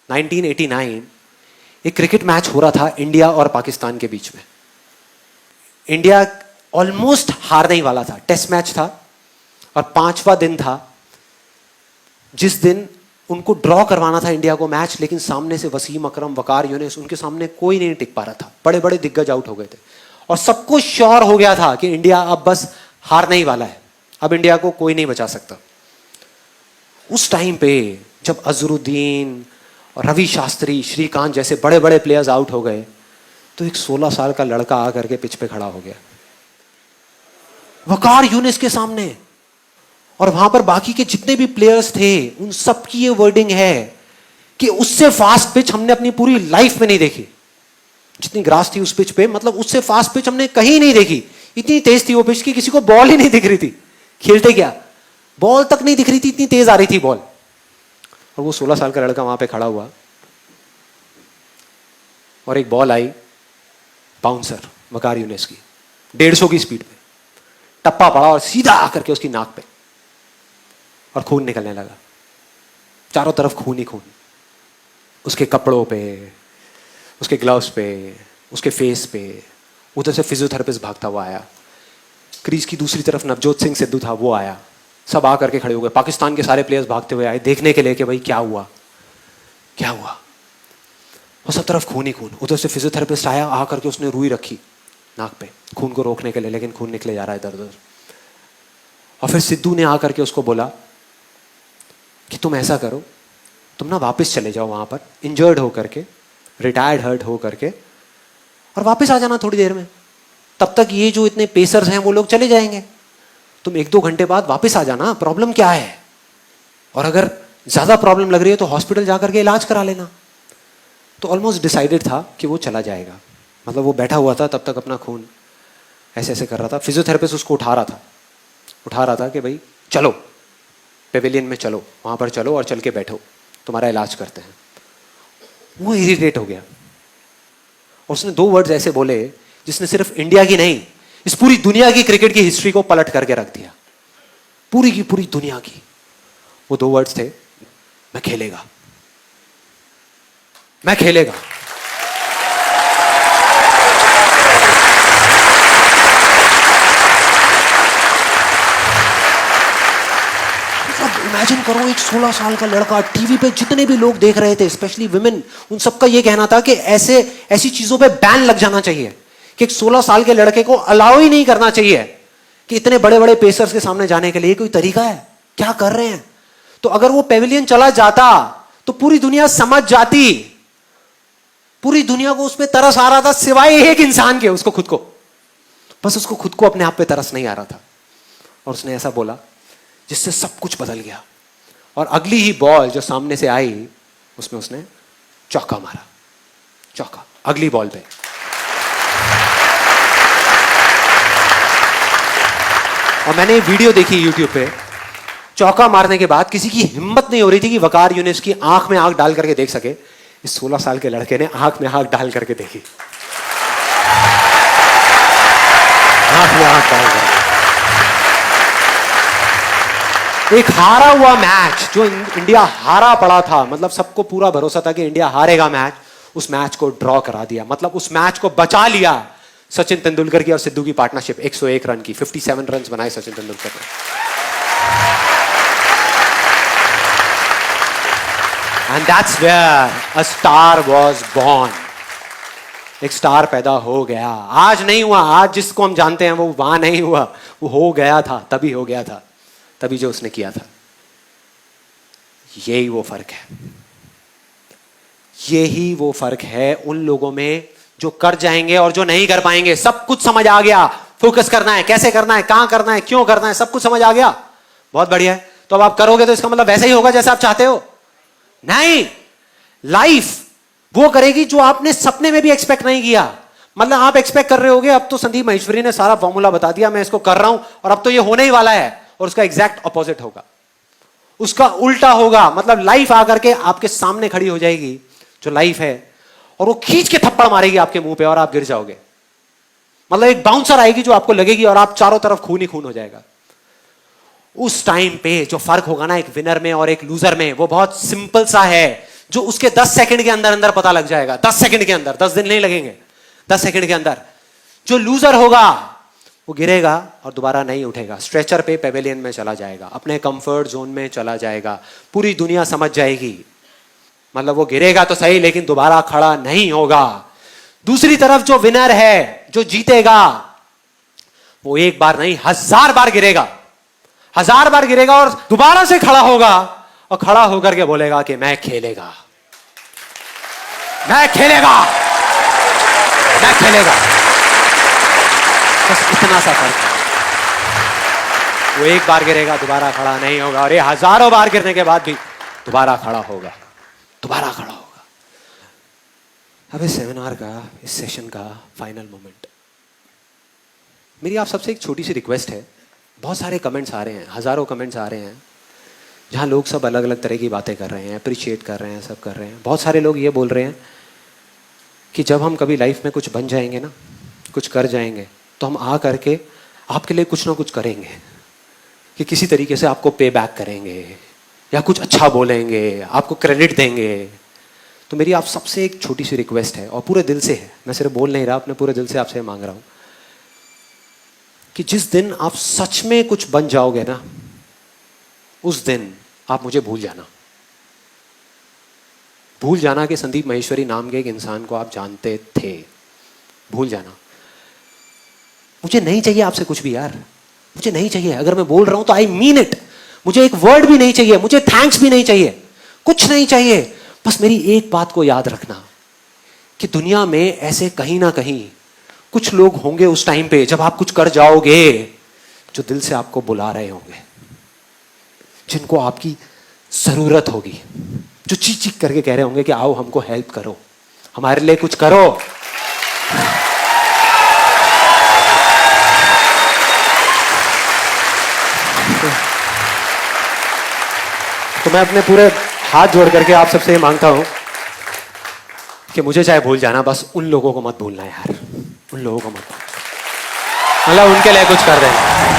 1989 एक cricket match हो रहा था इंडिया और पाकिस्तान के बीच में। इंडिया ऑलमोस्ट हारने ही वाला था, टेस्ट मैच था और 5वां दिन था जिस दिन उनको ड्रॉ करवाना था इंडिया को मैच, लेकिन सामने से वसीम अकरम, वकार यूनिस, उनके सामने कोई नहीं टिक पा रहा था। बड़े बड़े दिग्गज आउट हो गए थे और सबको श्योर हो गया था कि इंडिया अब बस हारने ही वाला है, अब इंडिया को कोई नहीं बचा सकता। उस टाइम पे जब अजहरुद्दीन और रवि शास्त्री, श्रीकांत जैसे बड़े बड़े प्लेयर्स आउट हो गए तो एक 16 साल का लड़का आकर के पिच पे खड़ा हो गया वकार यूनिस के सामने, और वहां पर बाकी के जितने भी प्लेयर्स थे उन सब की ये वर्डिंग है कि उससे फास्ट पिच हमने अपनी पूरी लाइफ में नहीं देखी। जितनी ग्रास थी उस पिच पे, मतलब उससे फास्ट पिच हमने कहीं नहीं देखी। इतनी तेज थी वो पिच कि किसी को बॉल ही नहीं दिख रही थी, खेलते क्या बॉल तक नहीं दिख रही थी, इतनी तेज आ रही थी बॉल। और वो 16 साल का लड़का वहां पे खड़ा हुआ और एक बॉल आई बाउंसर वकार यूनिस की 150 की स्पीड पे, टप्पा पड़ा और सीधा आकर के उसकी नाक पे, और खून निकलने लगा, चारों तरफ खून ही खून, उसके कपड़ों पे, उसके ग्लव्स पे, उसके फेस पे। उधर से फिजियोथेरेपिस्ट भागता हुआ आया, क्रीज की दूसरी तरफ नवजोत सिंह सिद्धू था, वो आया, सब आकर के खड़े हो गए। पाकिस्तान के सारे प्लेयर्स भागते हुए आए देखने के लिए कि भाई क्या हुआ क्या हुआ, और सब तरफ खून ही खून। उधर से फिजियोथेरेपिस्ट आया, आकर के उसने रुई रखी नाक पे खून को रोकने के लिए, लेकिन खून निकले जा रहा है इधर उधर। और फिर सिद्धू ने आकर के उसको बोला कि तुम ऐसा करो, तुम ना वापस चले जाओ वहां पर इंजर्ड हो करके, रिटायर्ड हर्ट हो करके, और वापस आ जाना थोड़ी देर में। तब तक ये जो इतने पेसर्स हैं वो लोग चले जाएंगे, तुम 1-2 घंटे बाद वापस आ जाना, प्रॉब्लम क्या है, और अगर ज्यादा प्रॉब्लम लग रही है तो हॉस्पिटल जाकर के इलाज करा लेना। तो ऑलमोस्ट डिसाइडेड था कि वो चला जाएगा, मतलब वो बैठा हुआ था तब तक अपना खून ऐसे ऐसे कर रहा था। फिजियोथेरेपिस्ट उसको उठा रहा था कि भाई चलो पेविलियन में चलो, वहां पर चलो और चल के बैठो, तुम्हारा इलाज करते हैं। वो इरिटेट हो गया और उसने 2 वर्ड्स ऐसे बोले जिसने सिर्फ इंडिया की नहीं, इस पूरी दुनिया की क्रिकेट की हिस्ट्री को पलट करके रख दिया, पूरी की पूरी दुनिया की। वो 2 वर्ड्स थे, मैं खेलेगा, मैं खेलेगा। इमेजिन करो एक 16 साल का लड़का, टीवी पे जितने भी लोग देख रहे थे, स्पेशली विमेन, उन सबका ये कहना था कि ऐसी चीजों पे बैन लग जाना चाहिए, कि एक 16 साल के लड़के को अलाउ ही नहीं करना चाहिए कि इतने बड़े बड़े पेसर्स के सामने जाने के लिए कोई तरीका है, क्या कर रहे हैं। तो अगर वो पेविलियन चला जाता तो पूरी दुनिया समझ जाती, पूरी दुनिया को उस पर तरस आ रहा था सिवाय एक इंसान के, उसको खुद को, बस उसको खुद को अपने आप पे तरस नहीं आ रहा था। और उसने ऐसा बोला जिससे सब कुछ बदल गया, और अगली ही बॉल जो सामने से आई उसमें उसने चौका मारा, चौका अगली बॉल पे। और मैंने वीडियो देखी यूट्यूब पे, चौका मारने के बाद किसी की हिम्मत नहीं हो रही थी कि वकार यूनिस की आंख में आंख डाल करके देख सके। इस 16 साल के लड़के ने आंख में आंख डाल करके देखी, आंख में आंख डाल करके। एक हारा हुआ मैच, जो इंडिया हारा पड़ा था, मतलब सबको पूरा भरोसा था कि इंडिया हारेगा मैच, उस मैच को ड्रॉ करा दिया, मतलब उस मैच को बचा लिया सचिन तेंदुलकर की और सिद्धू की पार्टनरशिप। 101 रन की, 57 रन बनाए सचिन तेंदुलकर ने। And that's where a star was born. एक स्टार पैदा हो गया। आज नहीं हुआ, आज जिसको हम जानते हैं वो वहां नहीं हुआ, वो हो गया था, तभी हो गया था, तभी जो उसने किया था। यही वो फर्क है, यही वो फर्क है उन लोगों में जो कर जाएंगे और जो नहीं कर पाएंगे। सब कुछ समझ आ गया, फोकस करना है, कैसे करना है, कहां करना है, क्यों करना है, सब कुछ समझ आ गया, बहुत बढ़िया है। तो अब आप करोगे तो इसका मतलब वैसे ही होगा जैसे आप चाहते हो? नहीं, लाइफ वो करेगी जो आपने सपने में भी एक्सपेक्ट नहीं किया। मतलब आप एक्सपेक्ट कर रहे होगे अब तो संदीप महेश्वरी ने सारा फॉर्मूला बता दिया, मैं इसको कर रहा हूं और अब तो ये होने ही वाला है, और उसका एग्जैक्ट ऑपोजिट होगा, उसका उल्टा होगा। मतलब लाइफ आकर के आपके सामने खड़ी हो जाएगी जो लाइफ है, और वो खींच के थप्पड़ मारेगी आपके मुंह पे और आप गिर जाओगे। मतलब एक बाउंसर आएगी जो आपको लगेगी और आप चारों तरफ खून ही खून हो जाएगा। उस टाइम पे जो फर्क होगा ना एक विनर में और एक लूजर में, वो बहुत सिंपल सा है। जो उसके 10 सेकंड के अंदर अंदर पता लग जाएगा, 10 सेकंड के अंदर, 10 दिन नहीं लगेंगे, 10 सेकंड के अंदर। जो लूजर होगा वो गिरेगा और दोबारा नहीं उठेगा, स्ट्रेचर पे पेवेलियन में चला जाएगा, अपने कंफर्ट जोन में चला जाएगा, पूरी दुनिया समझ जाएगी। मतलब वो गिरेगा तो सही लेकिन दोबारा खड़ा नहीं होगा। दूसरी तरफ जो विनर है, जो जीतेगा, वो एक बार नहीं 1000 बार गिरेगा, 1000 बार गिरेगा और दोबारा से खड़ा होगा और खड़ा होकर के बोलेगा कि मैं खेलेगा, मैं खेलेगा, मैं खेलेगा। बस इतना सा फर्क है। वो एक बार गिरेगा, दोबारा खड़ा नहीं होगा, और ये हजारों बार गिरने के बाद भी दोबारा खड़ा होगा, दोबारा खड़ा होगा। अब इस सेमिनार का, इस सेशन का फाइनल मोमेंट, मेरी आप सबसे एक छोटी सी रिक्वेस्ट है। बहुत सारे कमेंट्स आ रहे हैं, हजारों कमेंट्स आ रहे हैं, जहां लोग सब अलग अलग तरह की बातें कर रहे हैं, अप्रिशिएट कर रहे हैं, सब कर रहे हैं। बहुत सारे लोग ये बोल रहे हैं कि जब हम कभी लाइफ में कुछ बन जाएंगे ना, कुछ कर जाएंगे, तो हम आ करके आपके लिए कुछ ना कुछ करेंगे, कि किसी तरीके से आपको पे बैक करेंगे या कुछ अच्छा बोलेंगे, आपको क्रेडिट देंगे। तो मेरी आप सबसे एक छोटी सी रिक्वेस्ट है, और पूरे दिल से है, मैं सिर्फ बोल नहीं रहा, अपने पूरे दिल से आपसे मांग रहा हूं कि जिस दिन आप सच में कुछ बन जाओगे ना, उस दिन आप मुझे भूल जाना। भूल जाना कि संदीप महेश्वरी नाम के एक इंसान को आप जानते थे। भूल जाना। मुझे नहीं चाहिए आपसे कुछ भी यार, मुझे नहीं चाहिए। अगर मैं बोल रहा हूं तो आई मीन इट। मुझे एक वर्ड भी नहीं चाहिए, मुझे थैंक्स भी नहीं चाहिए, कुछ नहीं चाहिए। बस मेरी एक बात को याद रखना कि दुनिया में ऐसे कहीं ना कहीं कुछ लोग होंगे उस टाइम पे जब आप कुछ कर जाओगे, जो दिल से आपको बुला रहे होंगे, जिनको आपकी जरूरत होगी, जो चीख चीख करके कह रहे होंगे कि आओ हमको हेल्प करो, हमारे लिए कुछ करो। तो मैं अपने पूरे हाथ जोड़ करके आप सबसे ये मांगता हूं कि मुझे चाहे भूल जाना, बस उन लोगों को मत भूलना यार, उन लोगों को मत भूलना। मतलब उनके लिए कुछ कर देना।